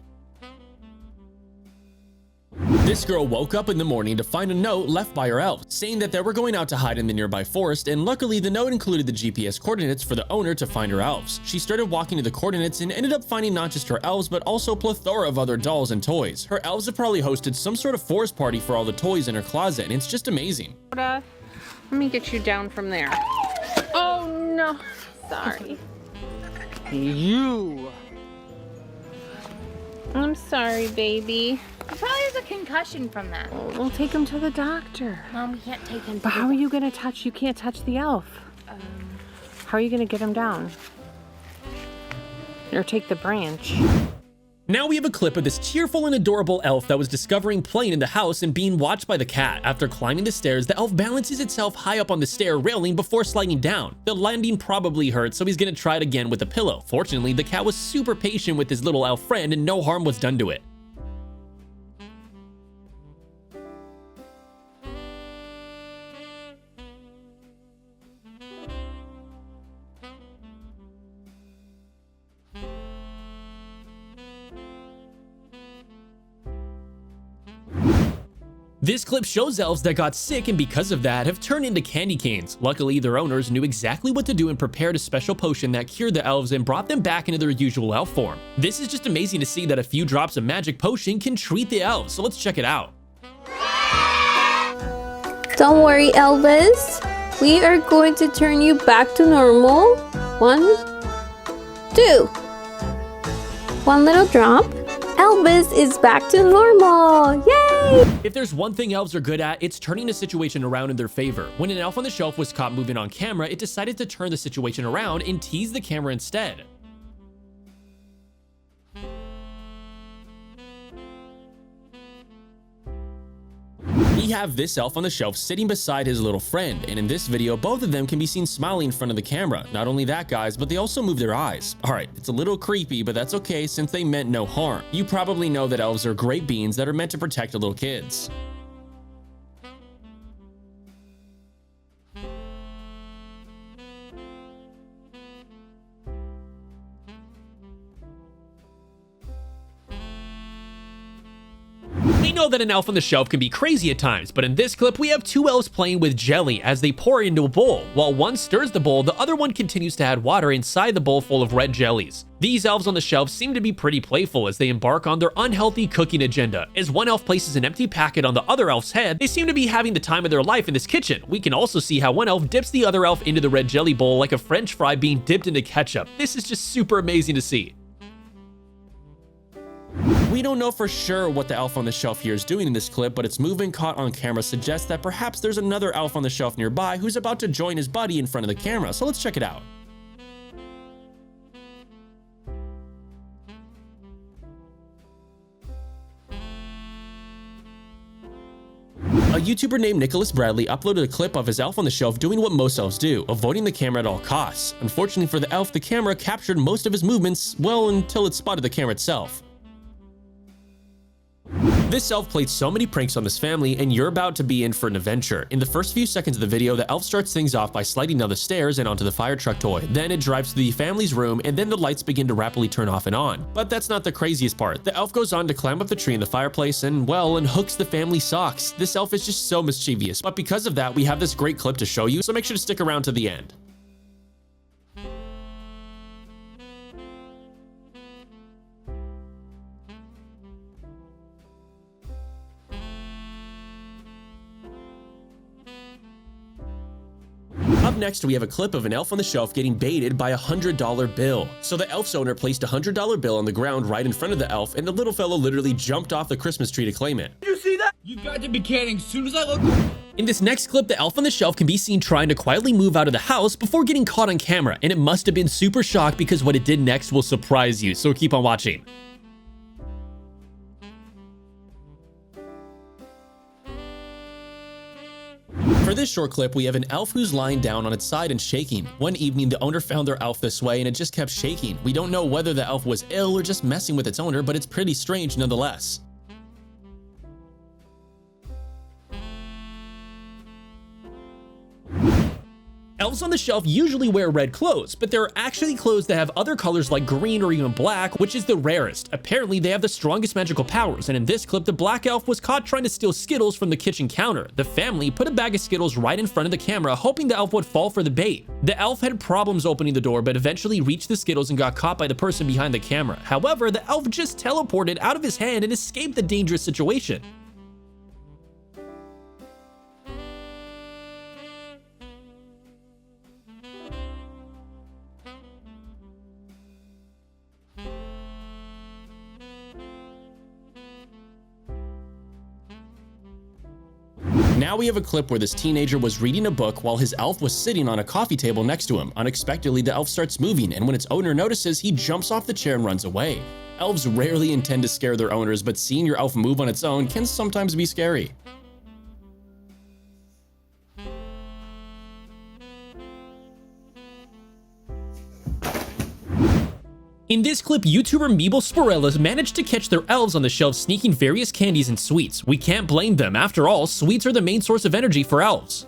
This girl woke up in the morning to find a note left by her elf, saying that they were going out to hide in the nearby forest, and luckily the note included the GPS coordinates for the owner to find her elves. She started walking to the coordinates and ended up finding not just her elves, but also a plethora of other dolls and toys. Her elves have probably hosted some sort of forest party for all the toys in her closet, and it's just amazing. Let me get you down from there. Oh no, sorry. You. I'm sorry, baby. He probably has a concussion from that. We'll take him to the doctor. Mom, we can't take him. But how are you gonna touch? You can't touch the elf. How are you gonna get him down? Or take the branch? Now we have a clip of this tearful and adorable elf that was discovering playing in the house and being watched by the cat. After climbing the stairs, the elf balances itself high up on the stair railing before sliding down. The landing probably hurt, so he's gonna try it again with a pillow. Fortunately, the cat was super patient with his little elf friend and no harm was done to it. This clip shows elves that got sick and because of that have turned into candy canes. Luckily, their owners knew exactly what to do and prepared a special potion that cured the elves and brought them back into their usual elf form. This is just amazing to see that a few drops of magic potion can treat the elves, so let's check it out. Don't worry, Elvis. We are going to turn you back to normal. 1, 2. 1 little drop. Elvis is back to normal. Yay! If there's one thing elves are good at, it's turning a situation around in their favor. When an elf on the shelf was caught moving on camera, it decided to turn the situation around and tease the camera instead. We have this elf on the shelf sitting beside his little friend, and in this video, both of them can be seen smiling in front of the camera. Not only that, guys, but they also move their eyes. Alright, it's a little creepy, but that's okay since they meant no harm. You probably know that elves are great beings that are meant to protect little kids. We know that an elf on the shelf can be crazy at times, but in this clip we have two elves playing with jelly as they pour it into a bowl. While one stirs the bowl, the other one continues to add water inside the bowl full of red jellies. These elves on the shelf seem to be pretty playful as they embark on their unhealthy cooking agenda. As one elf places an empty packet on the other elf's head, they seem to be having the time of their life in this kitchen. We can also see how one elf dips the other elf into the red jelly bowl like a French fry being dipped into ketchup. This is just super amazing to see. We don't know for sure what the elf on the shelf here is doing in this clip, but its movement caught on camera suggests that perhaps there's another elf on the shelf nearby who's about to join his buddy in front of the camera, so let's check it out. A YouTuber named Nicholas Bradley uploaded a clip of his elf on the shelf doing what most elves do, avoiding the camera at all costs. Unfortunately for the elf, the camera captured most of his movements, well, until it spotted the camera itself. This elf played so many pranks on this family, and you're about to be in for an adventure. In the first few seconds of the video, the elf starts things off by sliding down the stairs and onto the fire truck toy. Then it drives to the family's room, and then the lights begin to rapidly turn off and on. But that's not the craziest part. The elf goes on to climb up the tree in the fireplace and, well, unhooks the family socks. This elf is just so mischievous, but because of that, we have this great clip to show you, so make sure to stick around to the end. Up next, we have a clip of an elf on the shelf getting baited by a $100 bill. So the elf's owner placed a $100 bill on the ground right in front of the elf, and the little fellow literally jumped off the Christmas tree to claim it. Did you see that? You got to be kidding. As soon as I look. In this next clip, the elf on the shelf can be seen trying to quietly move out of the house before getting caught on camera, and it must have been super shocked because what it did next will surprise you, so keep on watching. For this short clip, we have an elf who's lying down on its side and shaking. One evening, the owner found their elf this way and it just kept shaking. We don't know whether the elf was ill or just messing with its owner, but it's pretty strange nonetheless. Elves on the shelf usually wear red clothes, but there are actually clothes that have other colors like green or even black, which is the rarest. Apparently, they have the strongest magical powers, and in this clip, the black elf was caught trying to steal Skittles from the kitchen counter. The family put a bag of Skittles right in front of the camera, hoping the elf would fall for the bait. The elf had problems opening the door, but eventually reached the Skittles and got caught by the person behind the camera. However, the elf just teleported out of his hand and escaped the dangerous situation. Now we have a clip where this teenager was reading a book while his elf was sitting on a coffee table next to him. Unexpectedly, the elf starts moving, and when its owner notices, he jumps off the chair and runs away. Elves rarely intend to scare their owners, but seeing your elf move on its own can sometimes be scary. In this clip, YouTuber Meeble Sporellas managed to catch their elves on the shelf sneaking various candies and sweets. We can't blame them. After all, sweets are the main source of energy for elves.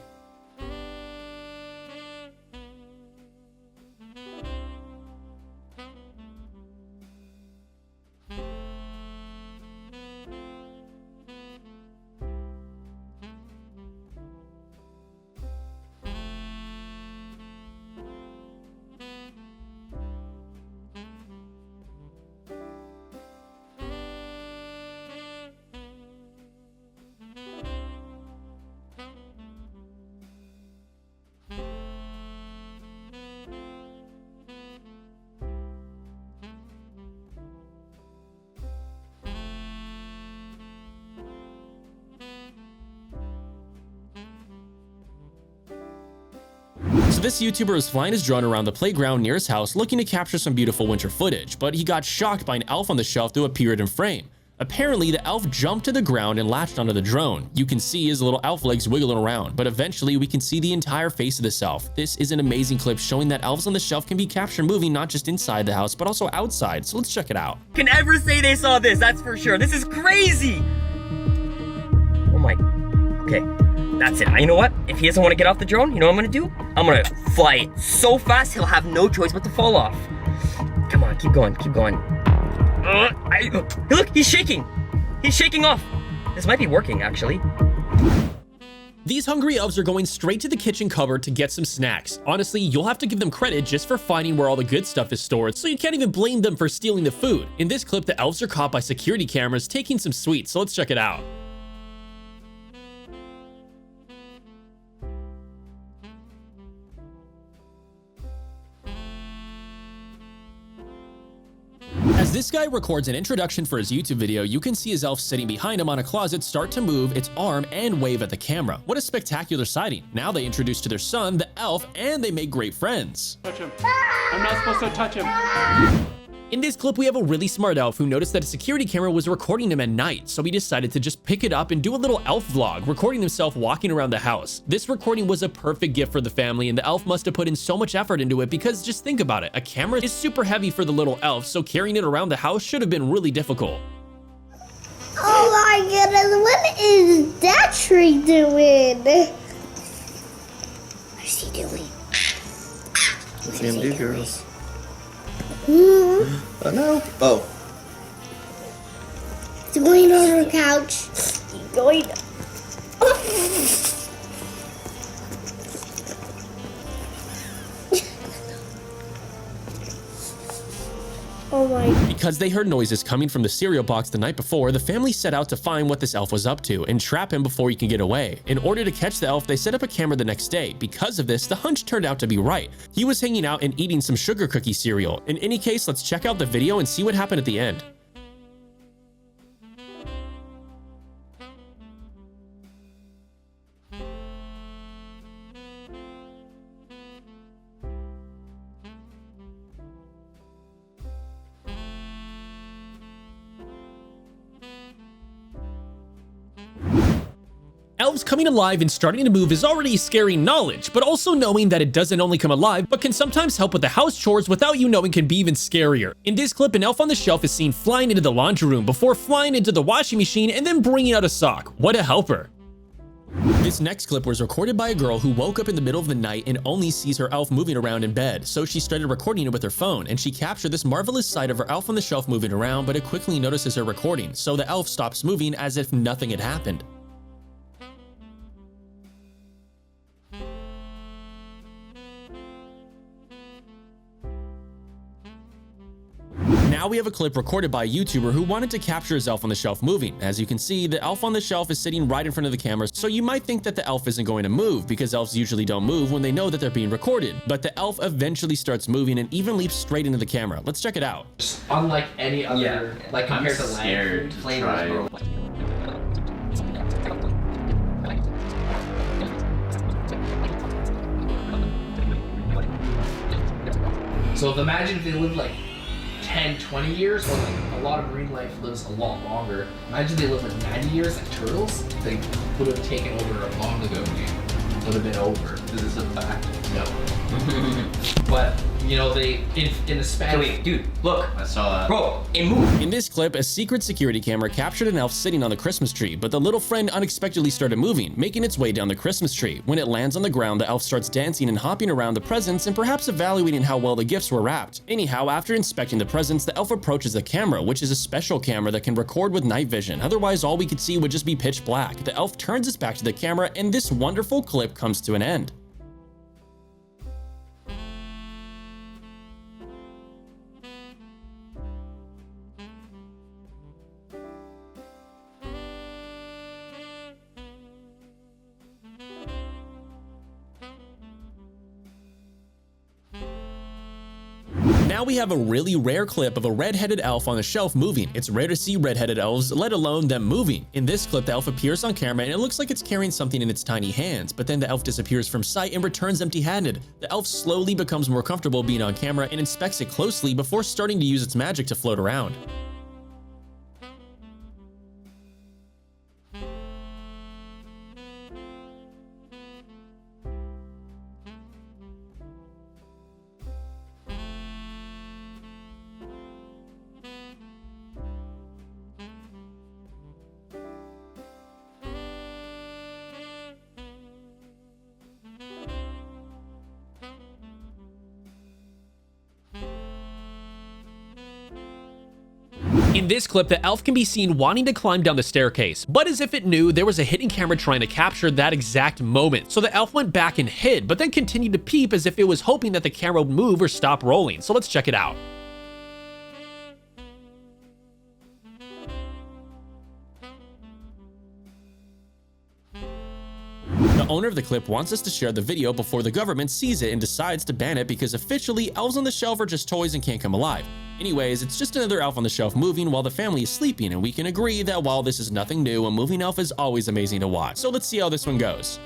So this YouTuber was flying his drone around the playground near his house looking to capture some beautiful winter footage, but he got shocked by an elf on the shelf that appeared in frame. Apparently, the elf jumped to the ground and latched onto the drone. You can see his little elf legs wiggling around, but eventually we can see the entire face of this elf. This is an amazing clip showing that elves on the shelf can be captured moving not just inside the house, but also outside, so let's check it out. Can ever say they saw this, that's for sure. This is crazy! Oh my, okay. That's it. You know what? If he doesn't want to get off the drone, you know what I'm gonna do? I'm gonna fly it so fast he'll have no choice but to fall off. Come on, keep going, keep going. Look, he's shaking. He's shaking off. This might be working, actually. These hungry elves are going straight to the kitchen cupboard to get some snacks. Honestly, you'll have to give them credit just for finding where all the good stuff is stored, so you can't even blame them for stealing the food. In this clip, the elves are caught by security cameras taking some sweets, so let's check it out. As this guy records an introduction for his YouTube video, you can see his elf sitting behind him on a closet start to move its arm and wave at the camera. What a spectacular sighting. Now they introduce to their son, the elf, and they make great friends. Touch him. I'm not supposed to touch him. In this clip, we have a really smart elf who noticed that a security camera was recording him at night, so he decided to just pick it up and do a little elf vlog, recording himself walking around the house. This recording was a perfect gift for the family, and the elf must have put in so much effort into it because just think about it, a camera is super heavy for the little elf, so carrying it around the house should have been really difficult. Oh my goodness, what is that tree doing? What's he doing? What's he gonna do, girls? Oh no. Oh. It's going on the couch. It's going. Oh my. Because they heard noises coming from the cereal box the night before, the family set out to find what this elf was up to and trap him before he can get away. In order to catch the elf, they set up a camera the next day. Because of this, the hunch turned out to be right. He was hanging out and eating some sugar cookie cereal. In any case, let's check out the video and see what happened at the end. Elves coming alive and starting to move is already scary knowledge, but also knowing that it doesn't only come alive, but can sometimes help with the house chores without you knowing can be even scarier. In this clip, an elf on the shelf is seen flying into the laundry room before flying into the washing machine and then bringing out a sock. What a helper. This next clip was recorded by a girl who woke up in the middle of the night and only sees her elf moving around in bed, so she started recording it with her phone, and she captured this marvelous sight of her elf on the shelf moving around, but it quickly notices her recording, so the elf stops moving as if nothing had happened. Now we have a clip recorded by a YouTuber who wanted to capture his elf on the shelf moving. As you can see, the elf on the shelf is sitting right in front of the camera, so you might think that the elf isn't going to move because elves usually don't move when they know that they're being recorded. But the elf eventually starts moving and even leaps straight into the camera. Let's check it out. Unlike any other, like compared to scared to try. So imagine if they lived like 10, 20 years, when like a lot of marine life lives a lot longer. Imagine they live like 90 years like turtles. They would have taken over long ago, dude. Would have been over. This is a fact. No. But you know, they in the span. Wait, dude, look. I saw that. Bro, it moved. In this clip, a secret security camera captured an elf sitting on the Christmas tree, but the little friend unexpectedly started moving, making its way down the Christmas tree. When it lands on the ground, the elf starts dancing and hopping around the presents and perhaps evaluating how well the gifts were wrapped. Anyhow, after inspecting the presents, the elf approaches the camera, which is a special camera that can record with night vision. Otherwise, all we could see would just be pitch black. The elf turns its back to the camera, and this wonderful clip comes to an end. Now we have a really rare clip of a red-headed elf on the shelf moving. It's rare to see red-headed elves, let alone them moving. In this clip, the elf appears on camera and it looks like it's carrying something in its tiny hands, but then the elf disappears from sight and returns empty-handed. The elf slowly becomes more comfortable being on camera and inspects it closely before starting to use its magic to float around. In this clip, the elf can be seen wanting to climb down the staircase, but as if it knew there was a hidden camera trying to capture that exact moment. So the elf went back and hid, but then continued to peep as if it was hoping that the camera would move or stop rolling. So let's check it out. The owner of the clip wants us to share the video before the government sees it and decides to ban it because officially elves on the shelf are just toys and can't come alive. Anyways, it's just another elf on the shelf moving while the family is sleeping, and we can agree that while this is nothing new, a moving elf is always amazing to watch. So let's see how this one goes.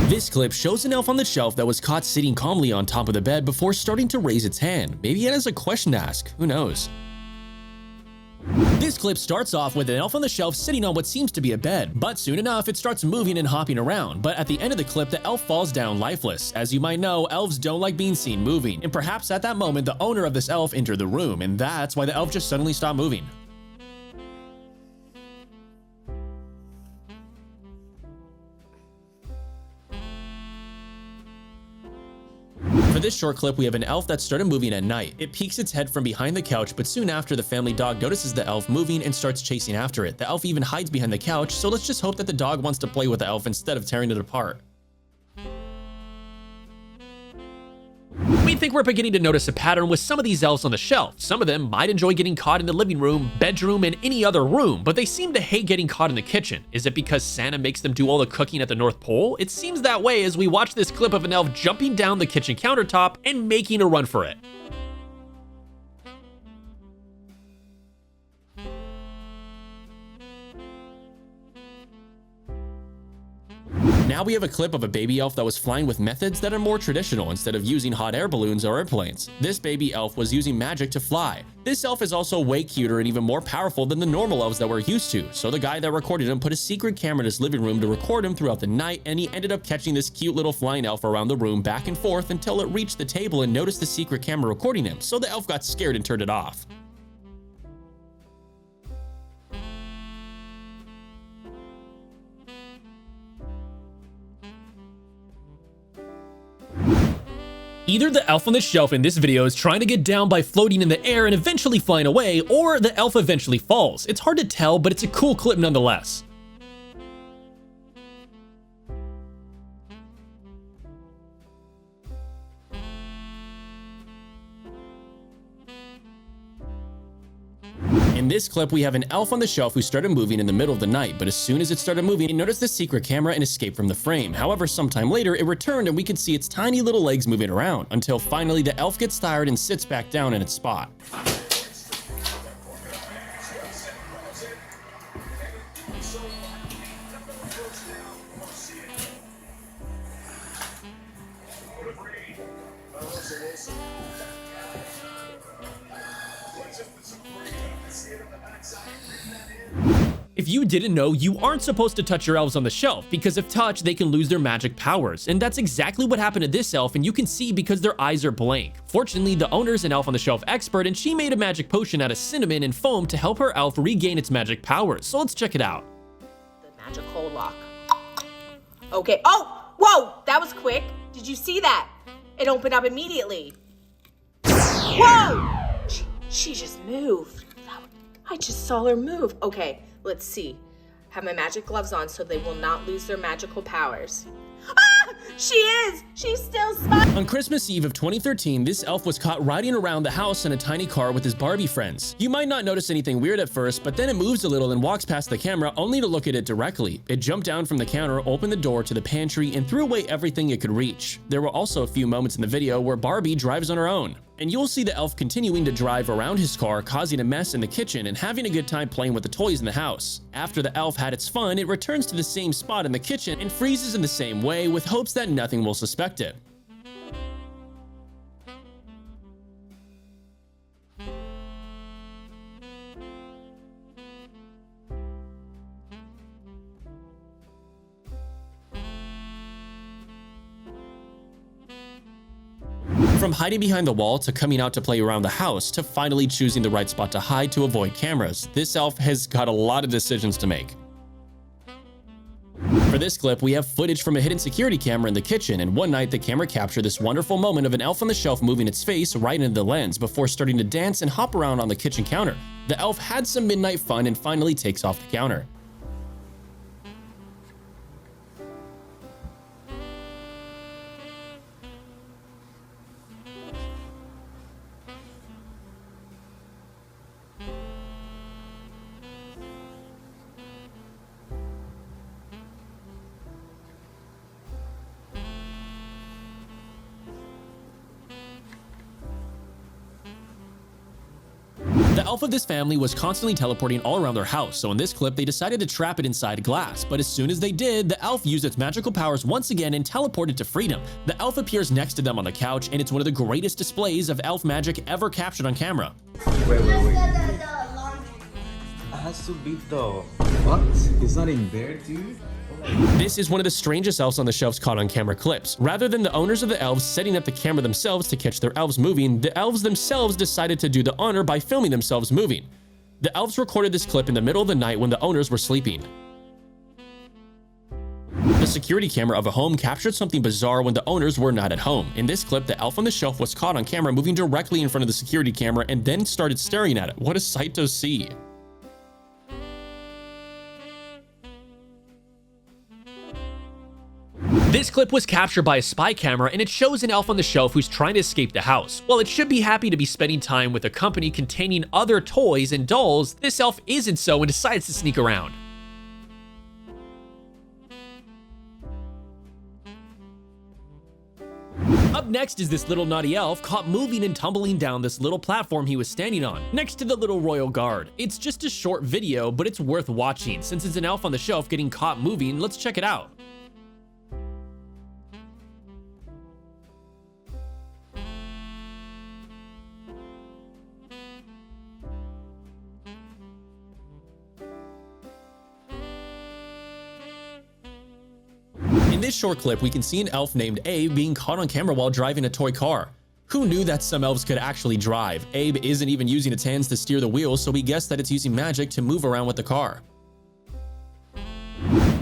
This clip shows an elf on the shelf that was caught sitting calmly on top of the bed before starting to raise its hand. Maybe it has a question to ask, who knows? This clip starts off with an elf on the shelf sitting on what seems to be a bed, but soon enough it starts moving and hopping around. But at the end of the clip, the elf falls down lifeless. As you might know, elves don't like being seen moving, and perhaps at that moment the owner of this elf entered the room, and that's why the elf just suddenly stopped moving. For this short clip, we have an elf that started moving at night. It peeks its head from behind the couch, but soon after, the family dog notices the elf moving and starts chasing after it. The elf even hides behind the couch, so let's just hope that the dog wants to play with the elf instead of tearing it apart. We think we're beginning to notice a pattern with some of these elves on the shelf. Some of them might enjoy getting caught in the living room, bedroom, and any other room, but they seem to hate getting caught in the kitchen. Is it because Santa makes them do all the cooking at the North Pole? It seems that way as we watch this clip of an elf jumping down the kitchen countertop and making a run for it. Now we have a clip of a baby elf that was flying with methods that are more traditional instead of using hot air balloons or airplanes. This baby elf was using magic to fly. This elf is also way cuter and even more powerful than the normal elves that we're used to. So the guy that recorded him put a secret camera in his living room to record him throughout the night, and he ended up catching this cute little flying elf around the room back and forth until it reached the table and noticed the secret camera recording him. So the elf got scared and turned it off. Either the elf on the shelf in this video is trying to get down by floating in the air and eventually flying away, or the elf eventually falls. It's hard to tell, but it's a cool clip nonetheless. In this clip, we have an elf on the shelf who started moving in the middle of the night, but as soon as it started moving, it noticed the secret camera and escaped from the frame. However, sometime later, it returned and we could see its tiny little legs moving around, until finally the elf gets tired and sits back down in its spot. If you didn't know, you aren't supposed to touch your elves on the shelf, because if touched, they can lose their magic powers. And that's exactly what happened to this elf, and you can see because their eyes are blank. Fortunately, the owner's an Elf on the Shelf expert, and she made a magic potion out of cinnamon and foam to help her elf regain its magic powers. So let's check it out. The magical lock. Okay. Oh, whoa, that was quick. Did you see that? It opened up immediately. Whoa! She just moved. I just saw her move. Okay, let's see. Have my magic gloves on so they will not lose their magical powers. Ah! She is! She's still smiling. On Christmas Eve of 2013, this elf was caught riding around the house in a tiny car with his Barbie friends. You might not notice anything weird at first, but then it moves a little and walks past the camera only to look at it directly. It jumped down from the counter, opened the door to the pantry, and threw away everything it could reach. There were also a few moments in the video where Barbie drives on her own. And you'll see the elf continuing to drive around his car, causing a mess in the kitchen and having a good time playing with the toys in the house. After the elf had its fun, it returns to the same spot in the kitchen and freezes in the same way with hopes that nothing will suspect it. From hiding behind the wall to coming out to play around the house to finally choosing the right spot to hide to avoid cameras, this elf has got a lot of decisions to make. For this clip, we have footage from a hidden security camera in the kitchen, and one night the camera captured this wonderful moment of an elf on the shelf moving its face right into the lens before starting to dance and hop around on the kitchen counter. The elf had some midnight fun and finally takes off the counter. The elf of this family was constantly teleporting all around their house, so in this clip they decided to trap it inside glass, but as soon as they did, the elf used its magical powers once again and teleported to freedom. The elf appears next to them on the couch, and it's one of the greatest displays of elf magic ever captured on camera. Wait. It has to be though. What? It's not in there, dude? This is one of the strangest elves on the shelves caught on camera clips. Rather than the owners of the elves setting up the camera themselves to catch their elves moving, the elves themselves decided to do the honor by filming themselves moving. The elves recorded this clip in the middle of the night when the owners were sleeping. The security camera of a home captured something bizarre when the owners were not at home. In this clip, the elf on the shelf was caught on camera moving directly in front of the security camera and then started staring at it. What a sight to see. This clip was captured by a spy camera, and it shows an elf on the shelf who's trying to escape the house. While it should be happy to be spending time with a company containing other toys and dolls, this elf isn't so and decides to sneak around. Up next is this little naughty elf caught moving and tumbling down this little platform he was standing on, next to the little royal guard. It's just a short video, but it's worth watching. Since it's an elf on the shelf getting caught moving, let's check it out. In this short clip, we can see an elf named Abe being caught on camera while driving a toy car. Who knew that some elves could actually drive? Abe isn't even using its hands to steer the wheel, so we guess that it's using magic to move around with the car.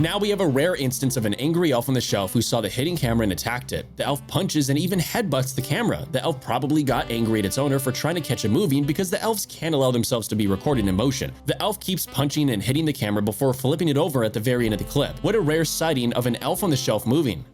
Now we have a rare instance of an angry elf on the shelf who saw the hidden camera and attacked it. The elf punches and even headbutts the camera. The elf probably got angry at its owner for trying to catch it moving because the elves can't allow themselves to be recorded in motion. The elf keeps punching and hitting the camera before flipping it over at the very end of the clip. What a rare sighting of an elf on the shelf moving.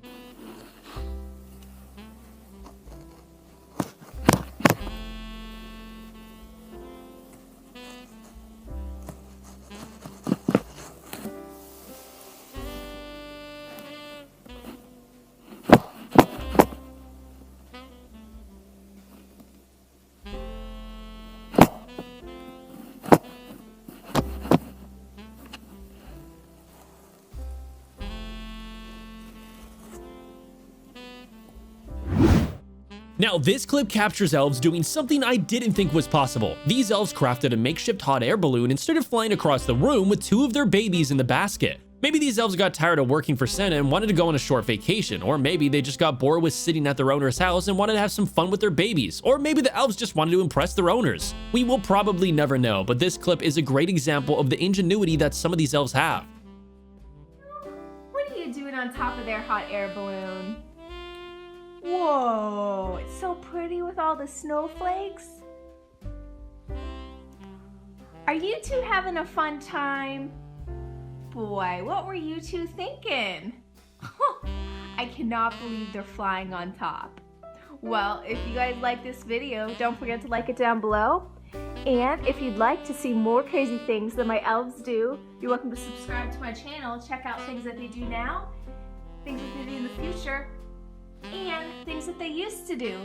Now, this clip captures elves doing something I didn't think was possible. These elves crafted a makeshift hot air balloon and started flying across the room with 2 of their babies in the basket. Maybe these elves got tired of working for Santa and wanted to go on a short vacation, or maybe they just got bored with sitting at their owner's house and wanted to have some fun with their babies, or maybe the elves just wanted to impress their owners. We will probably never know, but this clip is a great example of the ingenuity that some of these elves have. What are you doing on top of their hot air balloon? Whoa, it's so pretty with all the snowflakes. Are you two having a fun time? Boy, what were you two thinking? I cannot believe they're flying on top. Well, if you guys like this video, don't forget to like it down below. And if you'd like to see more crazy things that my elves do, you're welcome to subscribe to my channel. Check out things that they do now, things that they do in the future, and things that they used to do.